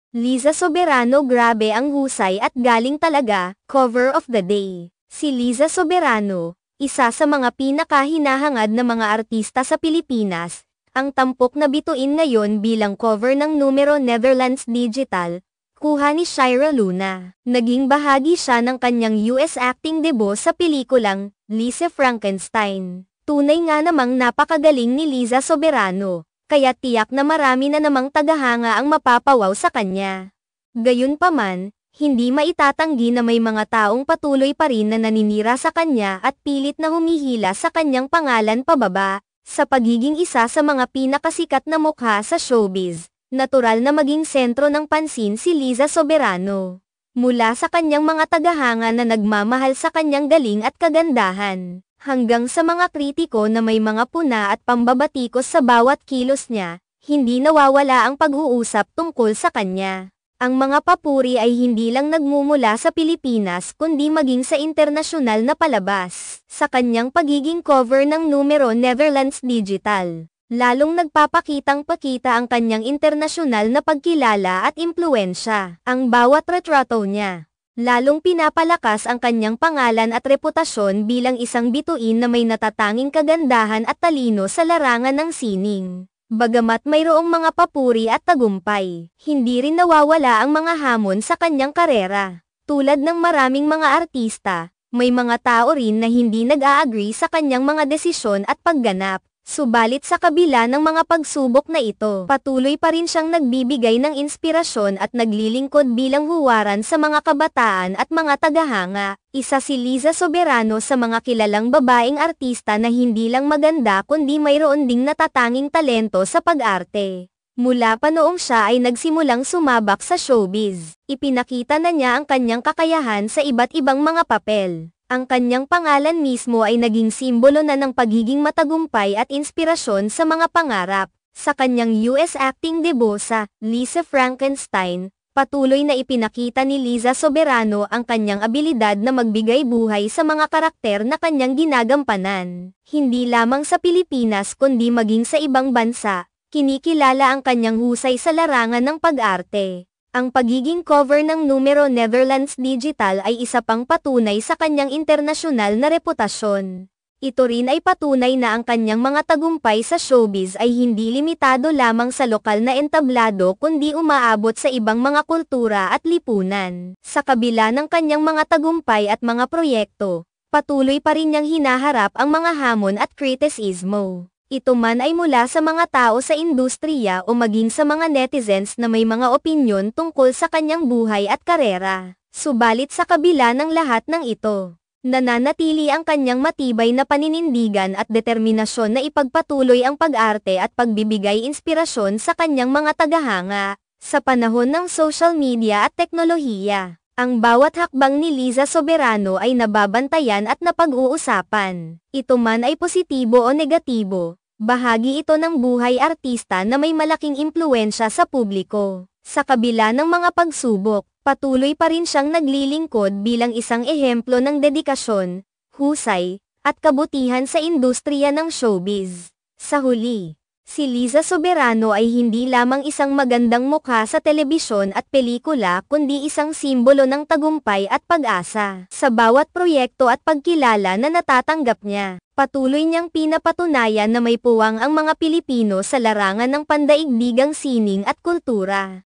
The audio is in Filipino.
Liza Soberano, grabe ang husay at galing talaga. Cover of the day. Si Liza Soberano, isa sa mga pinakahinahangad na mga artista sa Pilipinas, ang tampok na bituin ngayon bilang cover ng numero Netherlands Digital, kuha ni Shira Luna. Naging bahagi siya ng kanyang US acting debut sa pelikulang Lise Frankenstein. Tunay nga namang napakagaling ni Liza Soberano, kaya tiyak na marami na namang tagahanga ang mapapawaw sa kanya. Gayunpaman, hindi maitatanggi na may mga taong patuloy pa rin na naninira sa kanya at pilit na humihila sa kanyang pangalan pababa. Sa pagiging isa sa mga pinakasikat na mukha sa showbiz, natural na maging sentro ng pansin si Liza Soberano. Mula sa kanyang mga tagahanga na nagmamahal sa kanyang galing at kagandahan, hanggang sa mga kritiko na may mga puna at pambabatikos sa bawat kilos niya, hindi nawawala ang pag-uusap tungkol sa kanya. Ang mga papuri ay hindi lang nagmumula sa Pilipinas kundi maging sa internasyonal na palabas. Sa kanyang pagiging cover ng numero Netherlands Digital, lalong nagpapakitang-pakita ang kanyang internasyonal na pagkilala at impluwensya. Ang bawat retrato niya, lalong pinapalakas ang kanyang pangalan at reputasyon bilang isang bituin na may natatanging kagandahan at talino sa larangan ng sining. Bagamat mayroong mga papuri at tagumpay, hindi rin nawawala ang mga hamon sa kanyang karera. Tulad ng maraming mga artista, may mga tao rin na hindi nag-a-agree sa kanyang mga desisyon at pagganap. Subalit sa kabila ng mga pagsubok na ito, patuloy pa rin siyang nagbibigay ng inspirasyon at naglilingkod bilang huwaran sa mga kabataan at mga tagahanga. Isa si Liza Soberano sa mga kilalang babaeng artista na hindi lang maganda kundi mayroon ding natatanging talento sa pag-arte. Mula pa noong siya ay nagsimulang sumabak sa showbiz, ipinakita na niya ang kanyang kakayahan sa iba't ibang mga papel. Ang kanyang pangalan mismo ay naging simbolo na ng pagiging matagumpay at inspirasyon sa mga pangarap. Sa kanyang US acting debut sa Lise Frankenstein, patuloy na ipinakita ni Liza Soberano ang kanyang abilidad na magbigay buhay sa mga karakter na kanyang ginagampanan. Hindi lamang sa Pilipinas kundi maging sa ibang bansa, kinikilala ang kanyang husay sa larangan ng pag-arte. Ang pagiging cover ng numero Netherlands Digital ay isa pang patunay sa kanyang internasyonal na reputasyon. Ito rin ay patunay na ang kanyang mga tagumpay sa showbiz ay hindi limitado lamang sa lokal na entablado kundi umaabot sa ibang mga kultura at lipunan. Sa kabila ng kanyang mga tagumpay at mga proyekto, patuloy pa rin niyang hinaharap ang mga hamon at kritisismo. Ito man ay mula sa mga tao sa industriya o maging sa mga netizens na may mga opinyon tungkol sa kanyang buhay at karera. Subalit sa kabila ng lahat ng ito, nananatili ang kanyang matibay na paninindigan at determinasyon na ipagpatuloy ang pag-arte at pagbibigay inspirasyon sa kanyang mga tagahanga. Sa panahon ng social media at teknolohiya, ang bawat hakbang ni Liza Soberano ay nababantayan at napag-uusapan. Ito man ay positibo o negatibo, bahagi ito ng buhay artista na may malaking impluwensya sa publiko. Sa kabila ng mga pagsubok, patuloy pa rin siyang naglilingkod bilang isang ehemplo ng dedikasyon, husay, at kabutihan sa industriya ng showbiz. Sa huli, si Liza Soberano ay hindi lamang isang magandang mukha sa telebisyon at pelikula kundi isang simbolo ng tagumpay at pag-asa. Sa bawat proyekto at pagkilala na natatanggap niya, patuloy niyang pinapatunayan na may puwang ang mga Pilipino sa larangan ng pandaigdigang sining at kultura.